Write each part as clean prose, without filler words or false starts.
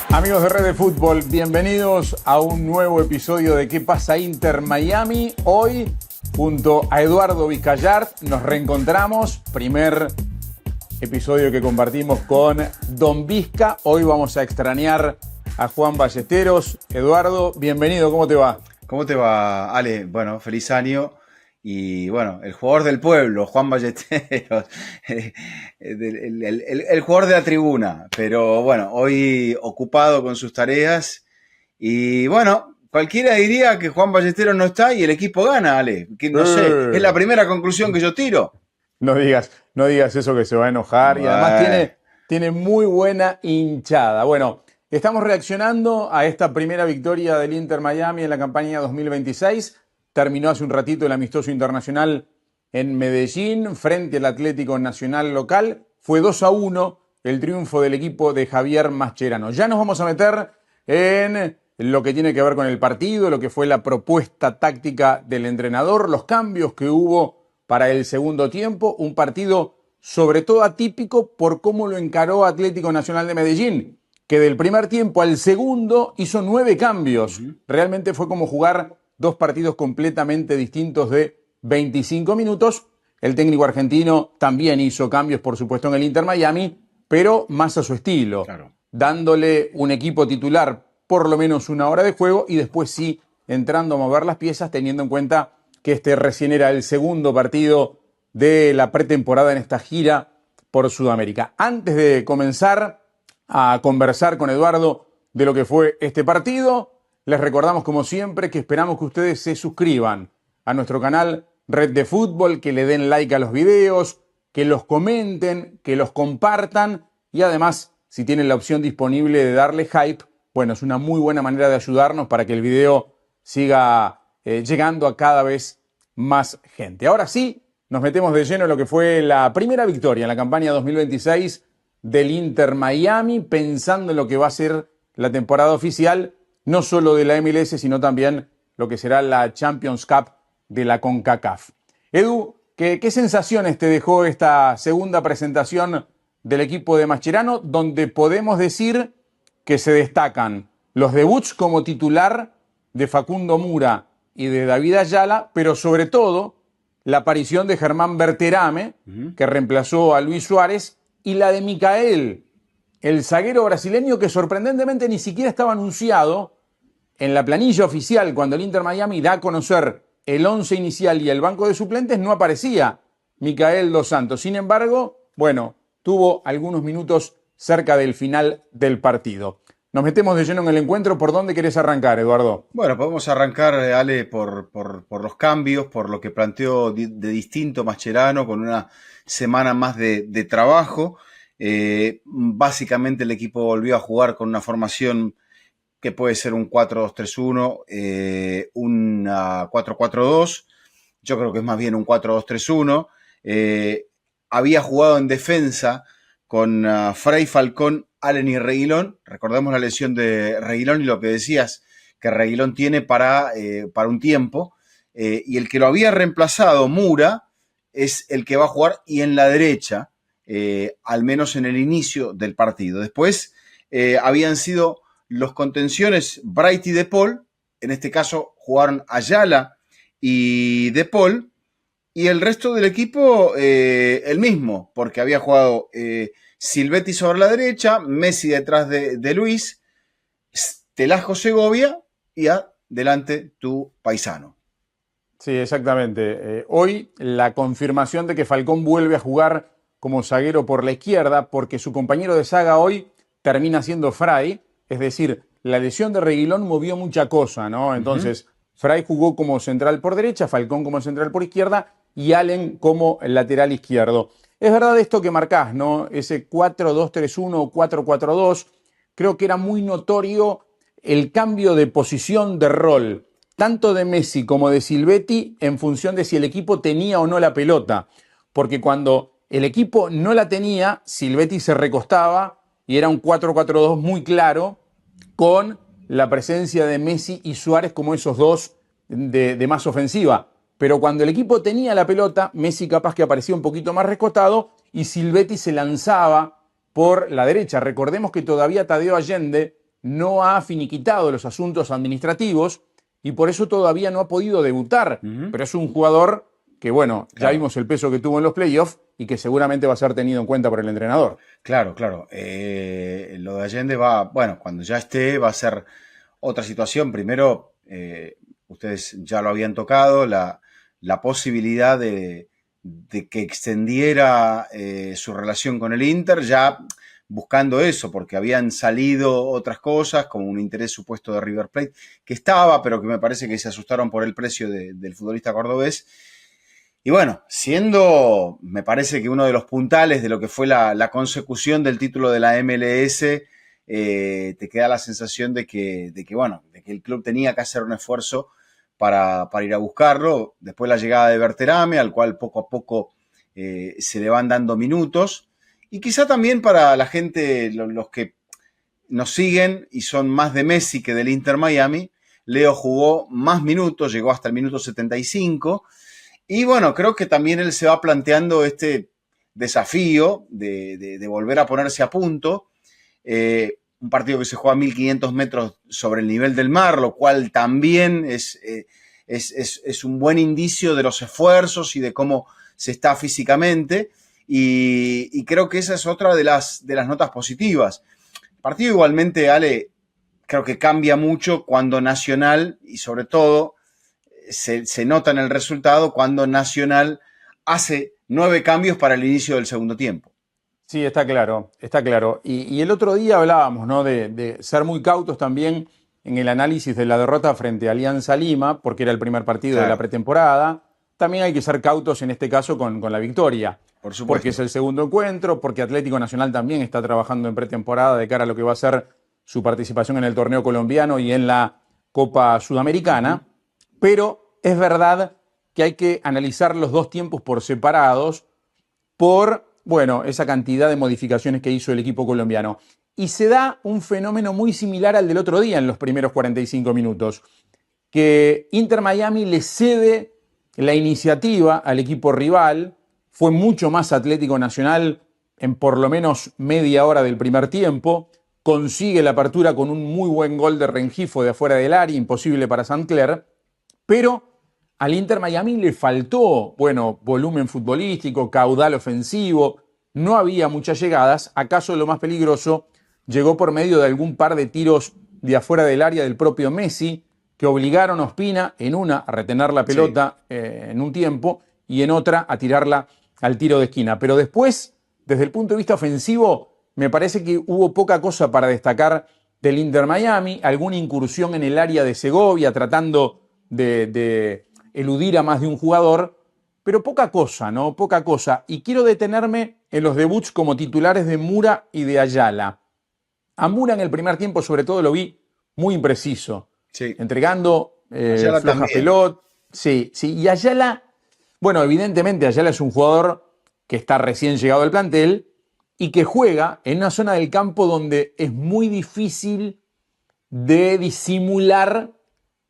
Amigos de Red de Fútbol, bienvenidos a un nuevo episodio de ¿Qué pasa Inter Miami? Hoy, junto a Eduardo Vizcayart, nos reencontramos. Primer episodio que compartimos con Don Vizca. Hoy vamos a extrañar a Juan Ballesteros. Eduardo, bienvenido, ¿cómo te va? ¿Cómo te va, Ale? Bueno, feliz año. Y bueno, el jugador del pueblo, Juan Ballesteros, el jugador de la tribuna, pero bueno, hoy ocupado con sus tareas. Y bueno, cualquiera diría que Juan Ballesteros no está y el equipo gana, Ale. Que no sé, es la primera conclusión que yo tiro. No digas eso, que se va a enojar. Y además tiene muy buena hinchada. Bueno, estamos reaccionando a esta primera victoria del Inter Miami en la campaña 2026. Terminó hace un ratito el amistoso internacional en Medellín frente al Atlético Nacional local. Fue 2-1 el triunfo del equipo de Javier Mascherano. Ya nos vamos a meter en lo que tiene que ver con el partido, lo que fue la propuesta táctica del entrenador, los cambios que hubo para el segundo tiempo. Un partido sobre todo atípico por cómo lo encaró Atlético Nacional de Medellín, que del primer tiempo al segundo hizo 9 cambios. Realmente fue como jugar dos partidos completamente distintos de 25 minutos. El técnico argentino también hizo cambios, por supuesto, en el Inter Miami, pero más a su estilo, claro, dándole un equipo titular por lo menos una hora de juego y después sí entrando a mover las piezas, teniendo en cuenta que este recién era el segundo partido de la pretemporada en esta gira por Sudamérica. Antes de comenzar a conversar con Eduardo de lo que fue este partido, les recordamos, como siempre, que esperamos que ustedes se suscriban a nuestro canal Red de Fútbol, que le den like a los videos, que los comenten, que los compartan y además, si tienen la opción disponible de darle hype, bueno, es una muy buena manera de ayudarnos para que el video siga llegando a cada vez más gente. Ahora sí, nos metemos de lleno en lo que fue la primera victoria en la campaña 2026 del Inter Miami, pensando en lo que va a ser la temporada oficial, no solo de la MLS, sino también lo que será la Champions Cup de la CONCACAF. Edu, ¿qué sensaciones te dejó esta segunda presentación del equipo de Mascherano, donde podemos decir que se destacan los debuts como titular de Facundo Mura y de David Ayala, pero sobre todo la aparición de Germán Berterame, que reemplazó a Luis Suárez, y la de Micael, el zaguero brasileño que sorprendentemente ni siquiera estaba anunciado en la planilla oficial? Cuando el Inter Miami da a conocer el 11 inicial y el banco de suplentes, no aparecía Micael Dos Santos. Sin embargo, bueno, tuvo algunos minutos cerca del final del partido. Nos metemos de lleno en el encuentro. ¿Por dónde querés arrancar, Eduardo? Bueno, podemos arrancar, Ale, por los cambios, por lo que planteó de distinto Mascherano, con una semana más de trabajo. Básicamente el equipo volvió a jugar con una formación que puede ser un 4-2-3-1, un 4-4-2. Yo creo que es más bien un 4-2-3-1. Había jugado en defensa con Frey, Falcón, Allen y Reguilón. Recordemos la lesión de Reguilón y lo que decías, que Reguilón tiene para un tiempo. Y el que lo había reemplazado, Mura, es el que va a jugar y en la derecha, al menos en el inicio del partido. Después habían sido los contenciones Bright y De Paul. En este caso jugaron Ayala y De Paul. Y el resto del equipo el mismo, porque había jugado Silvetti sobre la derecha, Messi detrás de Luis, Telasco Segovia y adelante tu paisano. Sí, exactamente. Hoy la confirmación de que Falcón vuelve a jugar como zaguero por la izquierda, porque su compañero de saga hoy termina siendo Frey. Es decir, la lesión de Reguilón movió mucha cosa, ¿no? Entonces, Frey jugó como central por derecha, Falcón como central por izquierda y Allen como lateral izquierdo. Es verdad esto que marcás, ¿no? Ese 4-2-3-1 o 4-4-2. Creo que era muy notorio el cambio de posición, de rol, tanto de Messi como de Silvetti, en función de si el equipo tenía o no la pelota. Porque cuando el equipo no la tenía, Silvetti se recostaba y era un 4-4-2 muy claro, con la presencia de Messi y Suárez como esos dos de más ofensiva. Pero cuando el equipo tenía la pelota, Messi capaz que aparecía un poquito más recostado y Silvetti se lanzaba por la derecha. Recordemos que todavía Tadeo Allende no ha finiquitado los asuntos administrativos y por eso todavía no ha podido debutar. Pero es un jugador que, bueno, ya Claro. vimos el peso que tuvo en los playoffs y que seguramente va a ser tenido en cuenta por el entrenador. Claro, claro. Lo de Allende bueno, cuando ya esté va a ser otra situación. Primero, ustedes ya lo habían tocado, la posibilidad de que extendiera su relación con el Inter, ya buscando eso, porque habían salido otras cosas, como un interés supuesto de River Plate, que estaba, pero que me parece que se asustaron por el precio del futbolista cordobés. Y bueno, me parece que uno de los puntales de lo que fue la consecución del título de la MLS, te queda la sensación de que el club tenía que hacer un esfuerzo para ir a buscarlo. Después la llegada de Berterame, al cual poco a poco se le van dando minutos. Y quizá también para la gente, los que nos siguen y son más de Messi que del Inter Miami, Leo jugó más minutos, llegó hasta el minuto 75. Y bueno, creo que también él se va planteando este desafío de volver a ponerse a punto. Un partido que se juega a 1500 metros sobre el nivel del mar, lo cual también es un buen indicio de los esfuerzos y de cómo se está físicamente. Y creo que esa es otra de las notas positivas. El partido igualmente, Ale, creo que cambia mucho cuando Nacional, y sobre todo se nota en el resultado cuando Nacional hace 9 cambios para el inicio del segundo tiempo. Sí, está claro, está claro. Y el otro día hablábamos, ¿no?, de ser muy cautos también en el análisis de la derrota frente a Alianza Lima, porque era el primer partido de la pretemporada. También hay que ser cautos en este caso con la victoria. Por supuesto. Porque es el segundo encuentro, porque Atlético Nacional también está trabajando en pretemporada de cara a lo que va a ser su participación en el torneo colombiano y en la Copa Sudamericana. Pero es verdad que hay que analizar los dos tiempos por separados por, bueno, esa cantidad de modificaciones que hizo el equipo colombiano. Y se da un fenómeno muy similar al del otro día en los primeros 45 minutos, que Inter Miami le cede la iniciativa al equipo rival, fue mucho más Atlético Nacional en por lo menos media hora del primer tiempo, consigue la apertura con un muy buen gol de Rengifo de afuera del área, imposible para Sancler, pero al Inter Miami le faltó, bueno, volumen futbolístico, caudal ofensivo, no había muchas llegadas. Acaso lo más peligroso llegó por medio de algún par de tiros de afuera del área del propio Messi, que obligaron a Ospina en una a retener la pelota en un tiempo y en otra a tirarla al tiro de esquina. Pero después, desde el punto de vista ofensivo, me parece que hubo poca cosa para destacar del Inter Miami, alguna incursión en el área de Segovia tratando de eludir a más de un jugador, pero poca cosa, ¿no? Poca cosa. Y quiero detenerme en los debuts como titulares de Mura y de Ayala. A Mura en el primer tiempo sobre todo lo vi muy impreciso, entregando flojas pelotas. Sí, y Ayala, bueno, evidentemente Ayala es un jugador que está recién llegado al plantel y que juega en una zona del campo donde es muy difícil de disimular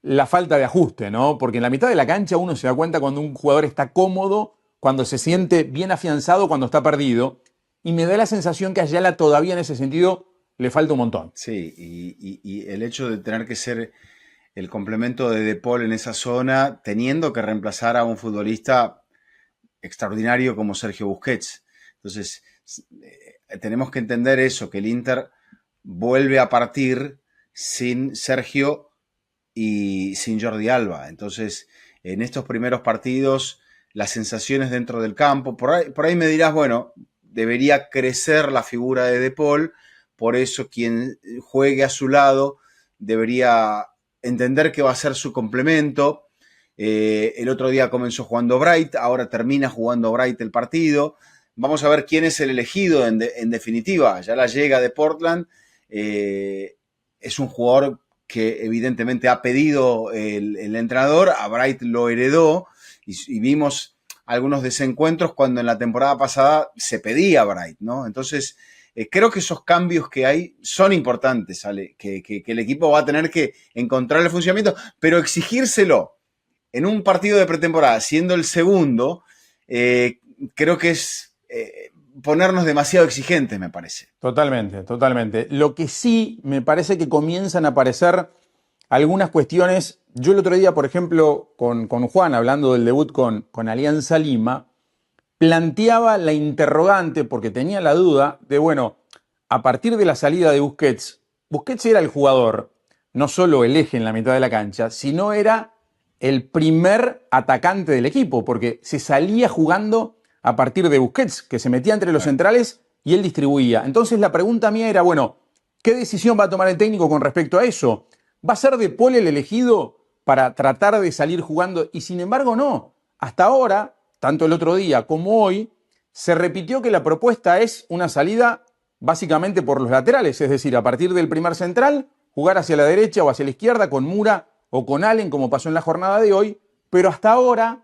la falta de ajuste, ¿no? Porque en la mitad de la cancha uno se da cuenta cuando un jugador está cómodo, cuando se siente bien afianzado, cuando está perdido. Y me da la sensación que a Ayala todavía en ese sentido le falta un montón. Sí, y el hecho de tener que ser el complemento de De Paul en esa zona, teniendo que reemplazar a un futbolista extraordinario como Sergio Busquets. Entonces, tenemos que entender eso, que el Inter vuelve a partir sin Sergio y sin Jordi Alba. Entonces, en estos primeros partidos, las sensaciones dentro del campo, por ahí me dirás, bueno, debería crecer la figura de Paul, por eso quien juegue a su lado debería entender que va a ser su complemento. El otro día comenzó jugando Bright, ahora termina jugando Bright el partido. Vamos a ver quién es el elegido en definitiva. Ya la llega de Portland. Es un jugador que evidentemente ha pedido el entrenador, a Bright lo heredó y vimos algunos desencuentros cuando en la temporada pasada se pedía a Bright, ¿no? Entonces, creo que esos cambios que hay son importantes, Ale, que el equipo va a tener que encontrar el funcionamiento, pero exigírselo en un partido de pretemporada, siendo el segundo, creo que ponernos demasiado exigentes, me parece. Totalmente, totalmente. Lo que sí me parece que comienzan a aparecer algunas cuestiones. Yo el otro día, por ejemplo, con Juan, hablando del debut con Alianza Lima, planteaba la interrogante, porque tenía la duda de, bueno, a partir de la salida de Busquets, Busquets era el jugador, no solo el eje en la mitad de la cancha, sino era el primer atacante del equipo, porque se salía jugando a partir de Busquets, que se metía entre los centrales y él distribuía. Entonces la pregunta mía era, bueno, ¿qué decisión va a tomar el técnico con respecto a eso? ¿Va a ser De Paul el elegido para tratar de salir jugando? Y sin embargo no. Hasta ahora, tanto el otro día como hoy, se repitió que la propuesta es una salida básicamente por los laterales, es decir, a partir del primer central, jugar hacia la derecha o hacia la izquierda con Mura o con Allen, como pasó en la jornada de hoy, pero hasta ahora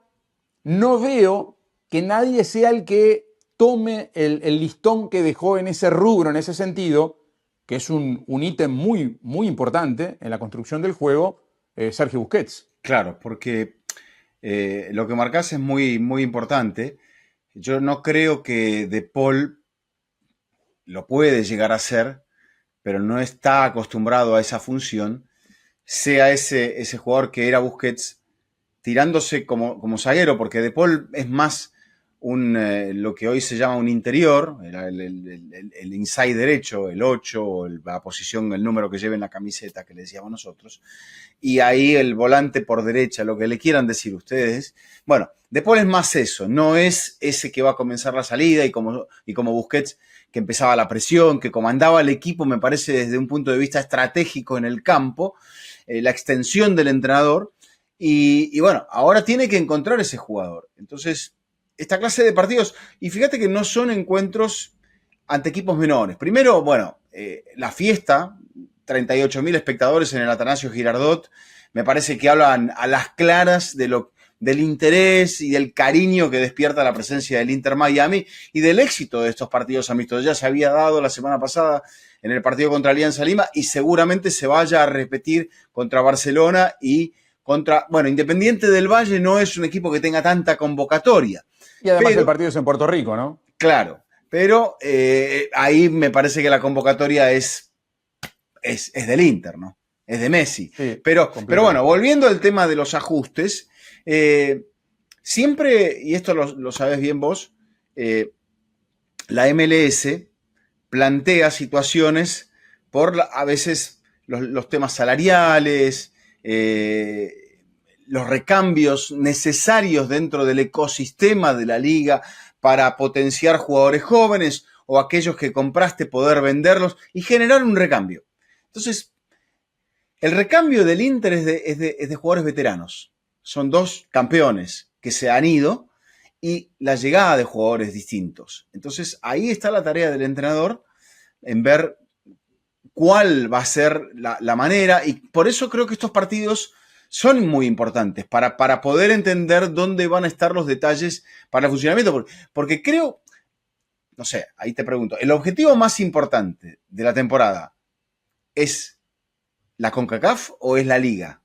no veo que nadie sea el que tome el listón que dejó en ese rubro, en ese sentido, que es un ítem muy, muy importante en la construcción del juego, Sergio Busquets. Claro, porque lo que marcás es muy, muy importante. Yo no creo que De Paul lo puede llegar a ser, pero no está acostumbrado a esa función, sea ese jugador que era Busquets, tirándose como zaguero, porque De Paul es más lo que hoy se llama un interior, el inside derecho, el 8, o la posición, el número que lleve en la camiseta que le decíamos nosotros, y ahí el volante por derecha, lo que le quieran decir ustedes. Bueno, De Paul es más eso, no es ese que va a comenzar la salida y como Busquets, que empezaba la presión, que comandaba el equipo, me parece desde un punto de vista estratégico en el campo, la extensión del entrenador, y bueno, ahora tiene que encontrar ese jugador. Entonces, esta clase de partidos, y fíjate que no son encuentros ante equipos menores. Primero, bueno, la fiesta, 38.000 espectadores en el Atanasio Girardot, me parece que hablan a las claras del interés y del cariño que despierta la presencia del Inter Miami y del éxito de estos partidos amistosos. Ya se había dado la semana pasada en el partido contra Alianza Lima y seguramente se vaya a repetir contra Barcelona y bueno, Independiente del Valle no es un equipo que tenga tanta convocatoria. Y además el partido es en Puerto Rico, ¿no? Claro, pero ahí me parece que la convocatoria es del Inter, ¿no? Es de Messi. Sí, pero bueno, volviendo al tema de los ajustes, siempre, y esto lo sabes bien vos, la MLS plantea situaciones por a veces los temas salariales, los recambios necesarios dentro del ecosistema de la liga para potenciar jugadores jóvenes o aquellos que compraste poder venderlos y generar un recambio. Entonces, el recambio del Inter es de jugadores veteranos. Son 2 campeones que se han ido y la llegada de jugadores distintos. Entonces, ahí está la tarea del entrenador en ver cuál va a ser la manera, y por eso creo que estos partidos son muy importantes para poder entender dónde van a estar los detalles para el funcionamiento, porque creo, no sé, ahí te pregunto, ¿el objetivo más importante de la temporada es la CONCACAF o es la Liga?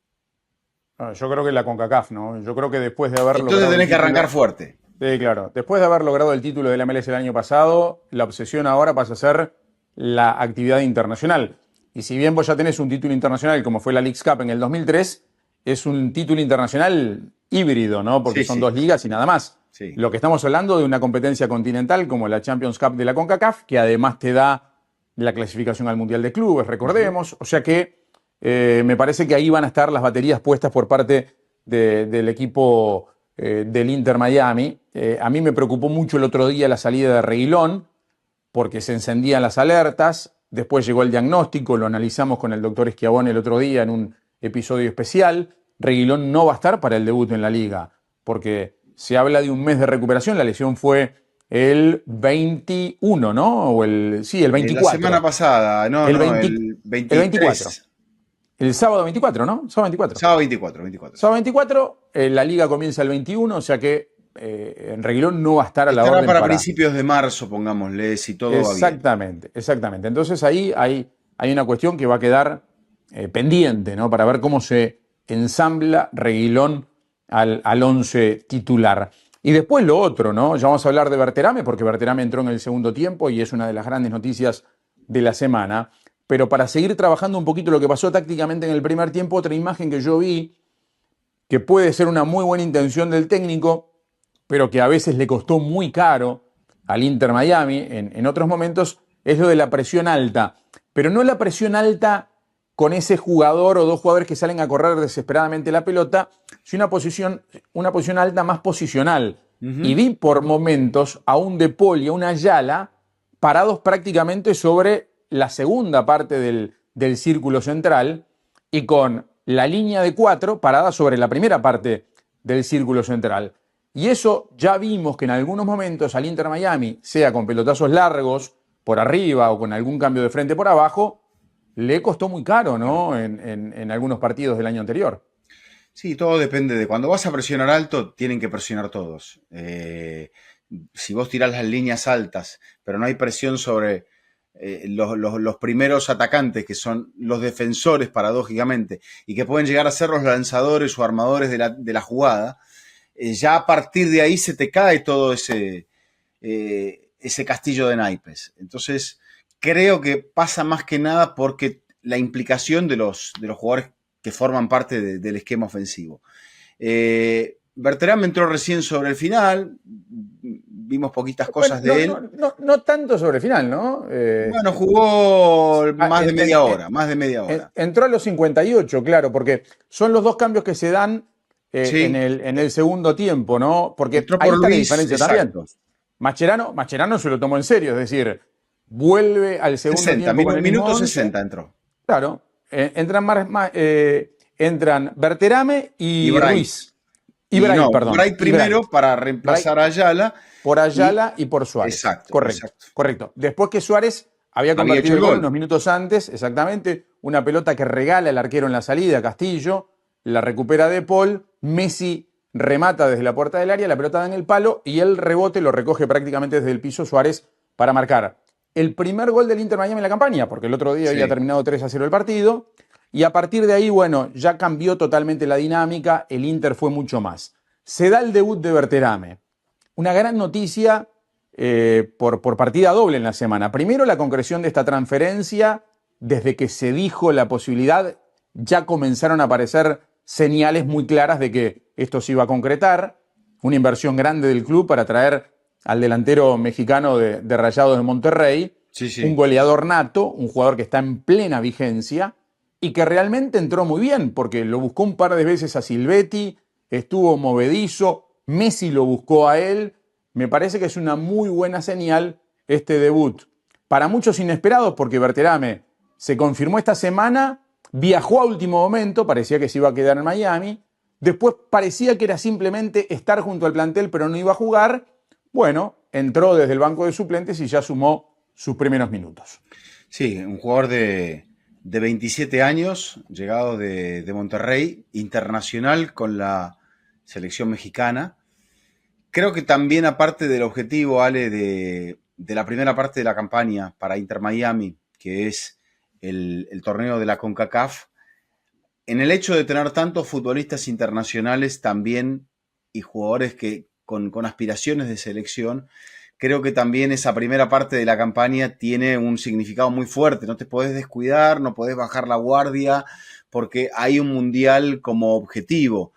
Yo creo que la CONCACAF, ¿no? Yo creo que después de haber Entonces tenés que arrancar fuerte. Sí, claro. Después de haber logrado el título del MLS el año pasado, la obsesión ahora pasa a ser la actividad internacional. Y si bien vos ya tenés un título internacional como fue la Leagues Cup en el 2003, es un título internacional híbrido, ¿no? Porque son 2 ligas y nada más. Sí. Lo que estamos hablando de una competencia continental como la Champions Cup de la CONCACAF, que además te da la clasificación al Mundial de Clubes, recordemos. O sea que me parece que ahí van a estar las baterías puestas por parte del equipo del Inter Miami. A mí me preocupó mucho el otro día la salida de Reguilón, porque se encendían las alertas. Después llegó el diagnóstico, lo analizamos con el doctor Schiavone el otro día en un episodio especial. Reguilón no va a estar para el debut en la liga, porque se habla de un mes de recuperación. La lesión fue el 21, ¿no? Sí, el 24. La semana pasada, el 23. El 24. El sábado 24, ¿no? Sábado 24. Sábado 24. Sábado 24, la liga comienza el 21, o sea que en Reguilón no va a estar a la orden para principios de marzo, pongámosle, si todo va bien. Exactamente. Entonces ahí hay una cuestión que va a quedar pendiente, ¿no? Para ver cómo se ensambla Reguilón al 11 titular. Y después lo otro, ¿no? Ya vamos a hablar de Berterame, porque Berterame entró en el segundo tiempo y es una de las grandes noticias de la semana. Pero para seguir trabajando un poquito lo que pasó tácticamente en el primer tiempo, otra imagen que yo vi, que puede ser una muy buena intención del técnico, pero que a veces le costó muy caro al Inter Miami en otros momentos, es lo de la presión alta. Pero no la presión alta con ese jugador o dos jugadores que salen a correr desesperadamente la pelota, sino una posición alta más posicional. Y vi por momentos a un De Paul y a un Ayala parados prácticamente sobre la segunda parte del círculo central y con la línea de 4 parada sobre la primera parte del círculo central. Y eso ya vimos que en algunos momentos al Inter Miami, sea con pelotazos largos por arriba o con algún cambio de frente por abajo, le costó muy caro, ¿no? En algunos partidos del año anterior. Sí, todo depende de cuando vas a presionar alto, tienen que presionar todos. Si vos tirás las líneas altas, pero no hay presión sobre los primeros atacantes, que son los defensores, paradójicamente, y que pueden llegar a ser los lanzadores o armadores de la jugada, ya a partir de ahí se te cae todo ese castillo de naipes. Entonces, creo que pasa más que nada porque la implicación de los jugadores que forman parte del esquema ofensivo. Berterame entró recién sobre el final, vimos poquitas cosas Bueno, de él. No tanto sobre el final, ¿no? Bueno, jugó más de media hora, más de media hora. Entró a los 58, claro, porque son los dos cambios que se dan Sí, en el segundo tiempo, ¿no? Porque entró ahí por está la Luis, diferencia también. exacto. Mascherano se lo tomó en serio, es decir, vuelve al segundo 60, tiempo con el mismo minuto 11. 60 entró. Claro, entran Berterame Y y Bright. Ruiz. Y Bright, perdón. Bright Y Bright. primero para Bright reemplazar a Ayala. por Y, Ayala y por Suárez. exacto, Correcto, exacto. correcto. Después que Suárez había Había hecho convertido el el gol gol. unos minutos antes, exactamente, una pelota que regala el arquero en la salida, Castillo, la recupera De Paul, Messi remata desde la puerta del área, la pelota da en el palo y el rebote lo recoge prácticamente desde el piso Suárez para marcar el primer gol del Inter Miami en la campaña, porque el otro día había Sí. terminado 3-0 el partido, y a partir de ahí, bueno, ya cambió totalmente la dinámica, el Inter fue mucho más. Se da el debut de Berterame. Una gran noticia por partida doble en la semana. Primero, la concreción de esta transferencia. Desde que se dijo la posibilidad, ya comenzaron a aparecer señales muy claras de que esto se iba a concretar. Una inversión grande del club para traer al delantero mexicano de Rayados de Monterrey, Sí, un sí. goleador nato, un jugador que está en plena vigencia y que realmente entró muy bien, porque lo buscó un par de veces a Silvetti, estuvo movedizo, Messi lo buscó a él. Me parece que es una muy buena señal este debut. Para muchos inesperados, porque Berterame se confirmó esta semana, viajó a último momento, parecía que se iba a quedar en Miami, después parecía que era simplemente estar junto al plantel, pero no iba a jugar. Bueno, entró desde el banco de suplentes y ya sumó sus primeros minutos. Sí, un jugador de 27 años, llegado de Monterrey, internacional con la selección mexicana. Creo que también, aparte del objetivo, Ale, de la primera parte de la campaña para Inter Miami, que es el torneo de la CONCACAF, en el hecho de tener tantos futbolistas internacionales también y jugadores que con aspiraciones de selección, creo que también esa primera parte de la campaña tiene un significado muy fuerte. No te podés descuidar, no podés bajar la guardia, porque hay un mundial como objetivo.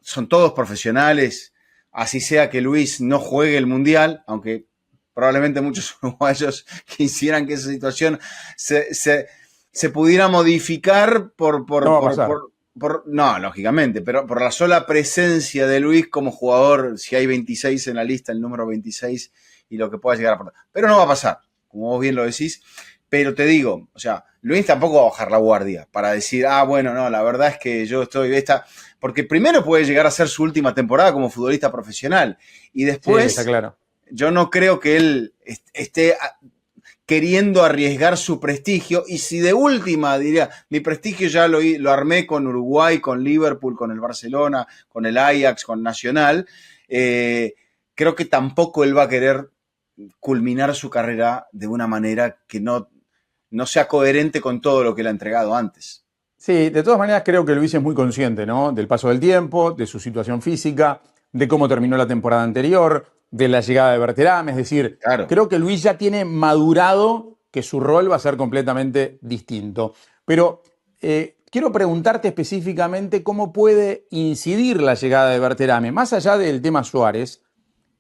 Son todos profesionales, así sea que Luis no juegue el mundial, aunque probablemente muchos uruguayos quisieran que esa situación se pudiera modificar No va a pasar. no, lógicamente, pero por la sola presencia de Luis como jugador, si hay 26 en la lista, el número 26 y lo que pueda llegar a aportar. Pero no va a pasar, como vos bien lo decís. Pero te digo, o sea, Luis tampoco va a bajar la guardia para decir, bueno, no, la verdad es que yo estoy porque primero puede llegar a ser su última temporada como futbolista profesional y Sí, está después claro. yo no creo que él esté queriendo arriesgar su prestigio, y si de última diría, mi prestigio ya lo armé con Uruguay, con Liverpool, con el Barcelona, con el Ajax, con Nacional, creo que tampoco él va a querer culminar su carrera de una manera que no sea coherente con todo lo que él ha entregado antes. Sí, de todas maneras creo que Luis es muy consciente, ¿no? Del paso del tiempo, de su situación física, de cómo terminó la temporada anterior, de la llegada de Berterame. Es decir, Claro. creo que Luis ya tiene madurado que su rol va a ser completamente distinto. Pero quiero preguntarte específicamente cómo puede incidir la llegada de Berterame, más allá del tema Suárez,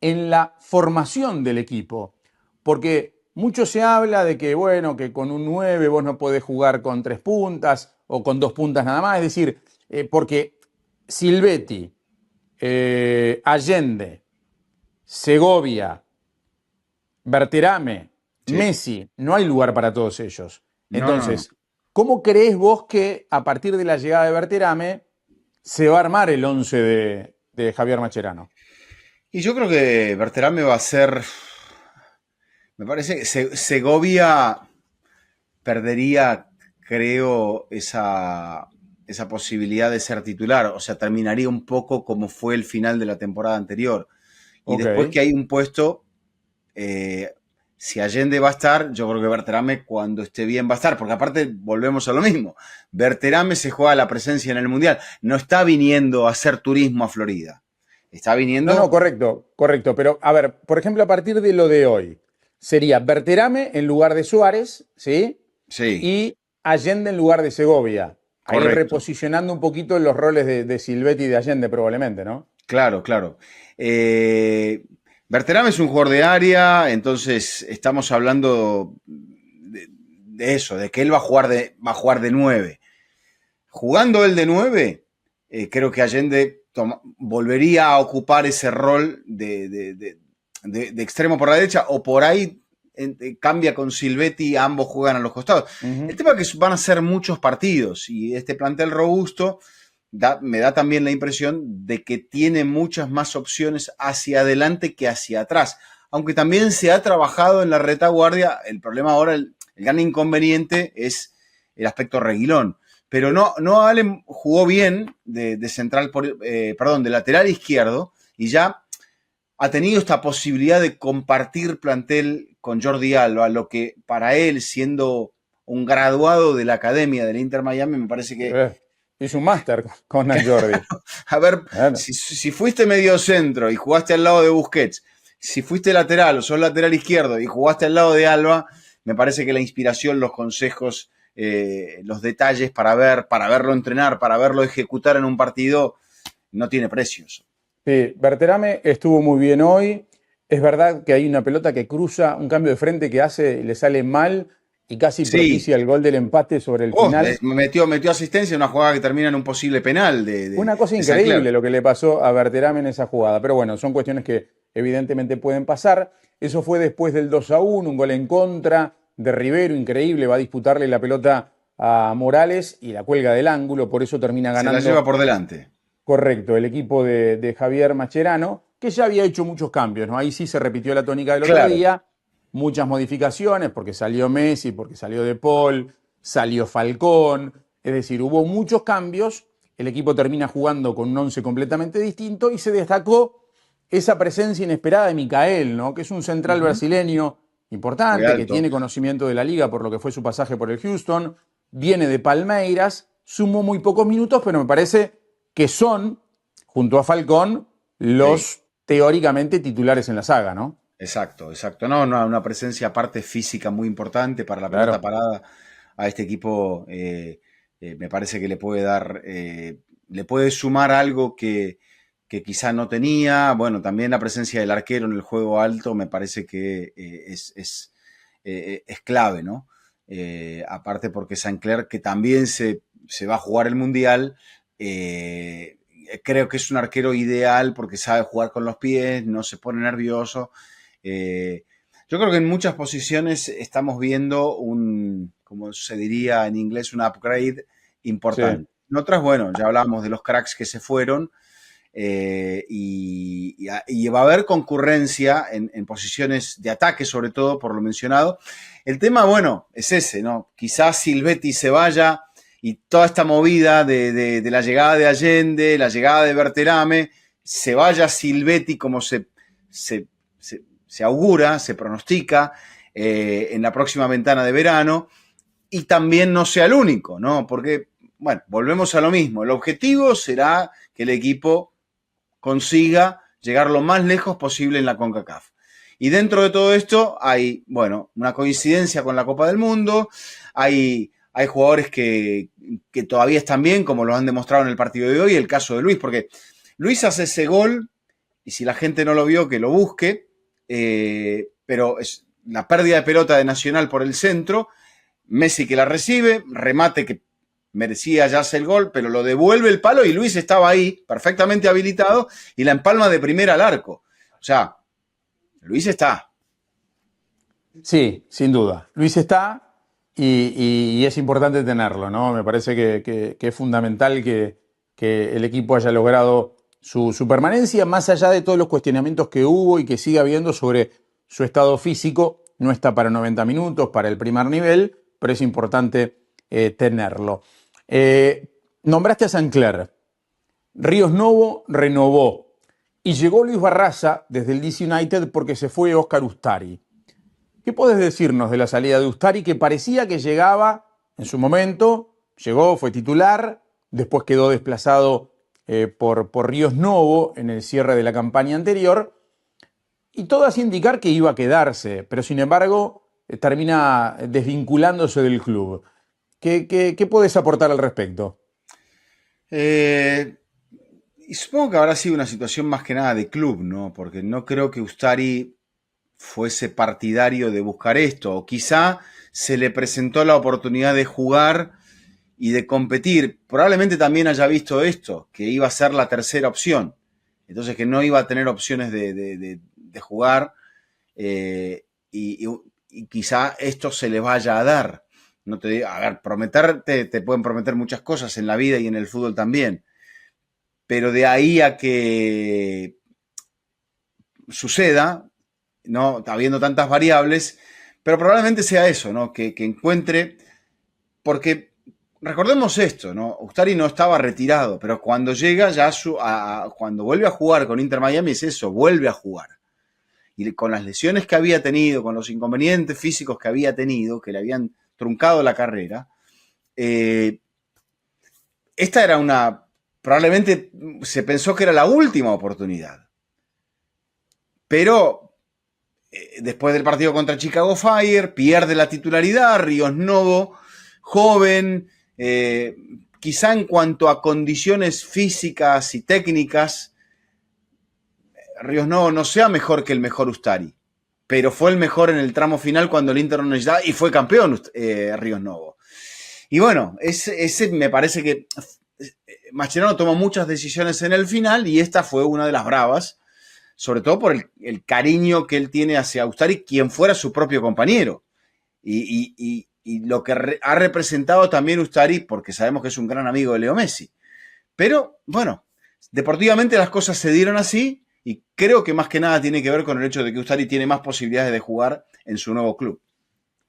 en la formación del equipo. Porque mucho se habla de que, bueno, que con un 9 vos no podés jugar con 3 puntas o con 2 puntas nada más. Es decir, porque Silvetti, Allende, Segovia, Berterame, Sí. Messi, no hay lugar para todos ellos. No, no, no. Entonces, ¿cómo creés vos que a partir de la llegada de Berterame se va a armar el 11 de Javier Mascherano? Y yo creo que Berterame va a ser, me parece que Segovia perdería, creo, esa posibilidad de ser titular. O sea, terminaría un poco como fue el final de la temporada anterior. Y Ok. después que hay un puesto, si Allende va a estar, yo creo que Berterame cuando esté bien va a estar, porque aparte volvemos a lo mismo. Berterame se juega la presencia en el Mundial, no está viniendo a hacer turismo a Florida, está No, no, viniendo, correcto, correcto. Pero, a ver, por ejemplo, a partir de lo de hoy, sería Berterame en lugar de Suárez, ¿sí? sí, Y Allende en lugar de Segovia. Ahí correcto, reposicionando un poquito los roles de Silvetti y de Allende, probablemente, ¿no? claro, claro. Eh, Berterame es un jugador de área, entonces estamos hablando de eso, de que él va a jugar de 9. Jugando él de 9, creo que Allende volvería a ocupar ese rol de extremo por la derecha o por ahí cambia con Silvetti, ambos juegan a los costados. El Ujú. tema es que van a ser muchos partidos y este plantel robusto me da también la impresión de que tiene muchas más opciones hacia adelante que hacia atrás. Aunque también se ha trabajado en la retaguardia, el problema ahora, el gran inconveniente es el aspecto Reguilón. Pero no Allen jugó bien de central, de lateral izquierdo y ya ha tenido esta posibilidad de compartir plantel con Jordi Alba, lo que para él, siendo un graduado de la academia del Inter Miami, me parece que, Hizo un máster con Jordi. a ver, Bueno, si fuiste medio centro y jugaste al lado de Busquets, si fuiste lateral o sos lateral izquierdo y jugaste al lado de Alba, me parece que la inspiración, los consejos, los detalles para verlo entrenar, para verlo ejecutar en un partido, no tiene precios. sí, Berterame estuvo muy bien hoy. Es verdad que hay una pelota que cruza, un cambio de frente que hace y le sale mal y casi Sí, propicia el gol del empate sobre el final. metió asistencia en una jugada que termina en un posible penal Una cosa de Sancler. increíble lo que le pasó a Berterame en esa jugada. Pero bueno, son cuestiones que evidentemente pueden pasar. Eso fue después del 2-1, un gol en contra de Rivero, increíble. Va a disputarle la pelota a Morales y la cuelga del ángulo. Por eso termina Se la lleva ganando. por delante. Correcto, el equipo de Javier Mascherano, que ya había hecho muchos cambios, ¿no? Ahí sí se repitió la tónica del otro Claro, día, muchas modificaciones, porque salió Messi, porque salió De Paul, salió Falcón, es decir, hubo muchos cambios, el equipo termina jugando con un once completamente distinto y se destacó esa presencia inesperada de Micael, ¿no? Que es un central brasileño muy importante, que alto. tiene conocimiento de la liga por lo que fue su pasaje por el Houston, viene de Palmeiras, sumó muy pocos minutos, pero me parece que son, junto a Falcón, Sí, los teóricamente titulares en la saga, ¿no? exacto, exacto. No, una presencia aparte física muy importante para la pelota Claro. parada a este equipo. Me parece que le puede dar, le puede sumar algo que quizá no tenía. Bueno, también la presencia del arquero en el juego alto me parece que es clave, ¿no? Aparte porque Sancler, que también se va a jugar el Mundial, creo que es un arquero ideal porque sabe jugar con los pies, no se pone nervioso. Eh, yo creo que en muchas posiciones estamos viendo como se diría en inglés, un upgrade Sí. importante. En otras, bueno, ya hablábamos de los cracks que se fueron, y va a haber concurrencia en posiciones de ataque, sobre todo, por lo mencionado. El tema, bueno, es ese, ¿no? Quizás Silvetti se vaya y toda esta movida de la llegada de Allende, la llegada de Berterame, se vaya Silvetti como se, se augura, se pronostica en la próxima ventana de verano, y también no sea el único, ¿no? Porque, bueno, volvemos a lo mismo. El objetivo será que el equipo consiga llegar lo más lejos posible en la CONCACAF. Y dentro de todo esto hay, bueno, una coincidencia con la Copa del Mundo, hay jugadores que todavía están bien, como lo han demostrado en el partido de hoy, el caso de Luis, porque Luis hace ese gol, y si la gente no lo vio, que lo busque, pero es la pérdida de pelota de Nacional por el centro, Messi que la recibe, remate que merecía ya hacer el gol, pero lo devuelve el palo y Luis estaba ahí, perfectamente habilitado, y la empalma de primera al arco. O sea, Luis está. Sí, sin duda. Luis está y es importante tenerlo, ¿no? Me parece que es fundamental que el equipo haya logrado su permanencia, más allá de todos los cuestionamientos que hubo y que sigue habiendo sobre su estado físico. No está para 90 minutos, para el primer nivel, pero es importante tenerlo. Nombraste a Sancler. Ríos Novo renovó y llegó Luis Barraza desde el DC United porque se fue Óscar Ustari. ¿Qué podés decirnos de la salida de Ustari, que parecía que llegaba en su momento, llegó, fue titular, después quedó desplazado por Ríos Novo en el cierre de la campaña anterior, y todo hacía indicar que iba a quedarse, pero sin embargo termina desvinculándose del club? ¿Qué podés aportar al respecto? Y supongo que habrá sido una situación más que nada de club, ¿no? Porque no creo que Ustari fuese partidario de buscar esto, o quizá se le presentó la oportunidad de jugar y de competir. Probablemente también haya visto esto, que iba a ser la tercera opción, entonces que no iba a tener opciones de jugar, y quizá esto se le vaya a dar. No te digo, a ver, prometerte, te pueden prometer muchas cosas en la vida y en el fútbol también, pero de ahí a que suceda, ¿no? Habiendo tantas variables, pero probablemente sea eso, ¿no? Que encuentre, porque recordemos esto, ¿no? Ustari no estaba retirado, pero cuando llega ya cuando vuelve a jugar con Inter Miami es eso, vuelve a jugar. Y con las lesiones que había tenido, con los inconvenientes físicos que había tenido, que le habían truncado la carrera, esta era probablemente se pensó que era la última oportunidad. Pero después del partido contra Chicago Fire, pierde la titularidad, Ríos Novo, joven, quizá en cuanto a condiciones físicas y técnicas, Ríos Novo no sea mejor que el mejor Ustari, pero fue el mejor en el tramo final cuando el Inter no necesitaba y fue campeón Ríos Novo. Y bueno, ese me parece que Mascherano tomó muchas decisiones en el final y esta fue una de las bravas, sobre todo por el cariño que él tiene hacia Ustari, quien fuera su propio compañero. Y lo que ha representado también Ustari, porque sabemos que es un gran amigo de Leo Messi. Pero, bueno, deportivamente las cosas se dieron así y creo que más que nada tiene que ver con el hecho de que Ustari tiene más posibilidades de jugar en su nuevo club.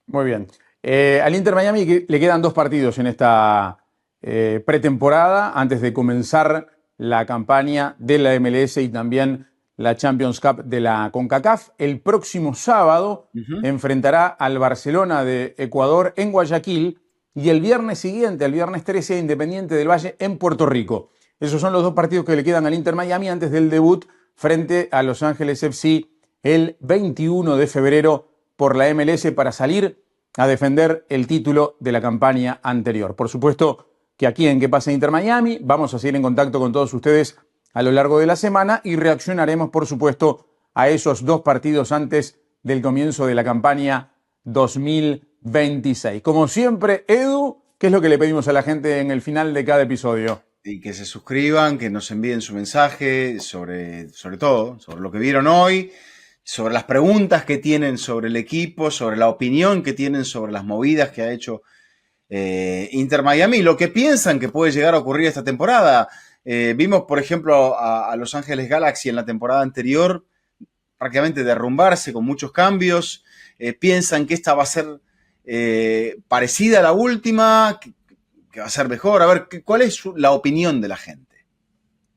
Muy bien. Al Inter Miami le quedan 2 partidos en esta pretemporada antes de comenzar la campaña de la MLS y también la Champions Cup de la CONCACAF. El próximo sábado enfrentará al Barcelona de Ecuador en Guayaquil y el viernes siguiente, el viernes 13, a Independiente del Valle en Puerto Rico. Esos son los 2 partidos que le quedan al Inter Miami antes del debut frente a Los Ángeles FC el 21 de febrero por la MLS para salir a defender el título de la campaña anterior. Por supuesto que aquí en ¿Qué pasa Inter Miami? Vamos a seguir en contacto con todos ustedes a lo largo de la semana y reaccionaremos, por supuesto, a esos 2 partidos antes del comienzo de la campaña 2026. Como siempre, Edu, ¿qué es lo que le pedimos a la gente en el final de cada episodio? Y que se suscriban, que nos envíen su mensaje sobre todo, sobre lo que vieron hoy, sobre las preguntas que tienen sobre el equipo, sobre la opinión que tienen sobre las movidas que ha hecho Inter Miami, lo que piensan que puede llegar a ocurrir esta temporada. Vimos, por ejemplo, a Los Ángeles Galaxy en la temporada anterior prácticamente derrumbarse con muchos cambios. Piensan que esta va a ser parecida a la última, que va a ser mejor. A ver, ¿cuál es la opinión de la gente?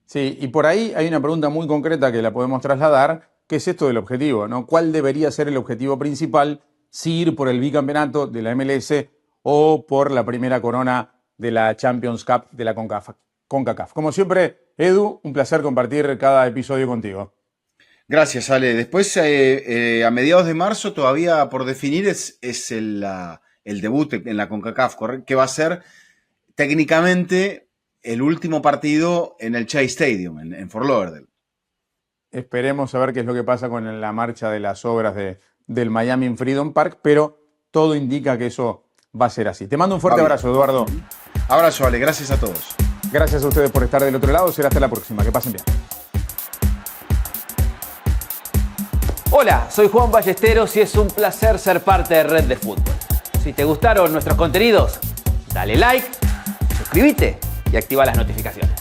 Sí, y por ahí hay una pregunta muy concreta que la podemos trasladar, que es esto del objetivo, ¿no? ¿Cuál debería ser el objetivo principal? Si ir por el bicampeonato de la MLS o por la primera corona de la Champions Cup de la CONCACAF. Como siempre, Edu, un placer compartir cada episodio contigo. Gracias, Ale. Después, a mediados de marzo, todavía por definir, es el debut en la CONCACAF, que va a ser técnicamente el último partido en el Chase Stadium, en Fort Lauderdale. Esperemos a ver qué es lo que pasa con la marcha de las obras del Miami Freedom Park, pero todo indica que eso va a ser así. Te mando un fuerte abrazo, Eduardo. Abrazo, Ale. Gracias a todos. Gracias a ustedes por estar del otro lado. Será hasta la próxima. Que pasen bien. Hola, soy Juan Ballesteros y es un placer ser parte de Red de Fútbol. Si te gustaron nuestros contenidos, dale like, suscríbete y activa las notificaciones.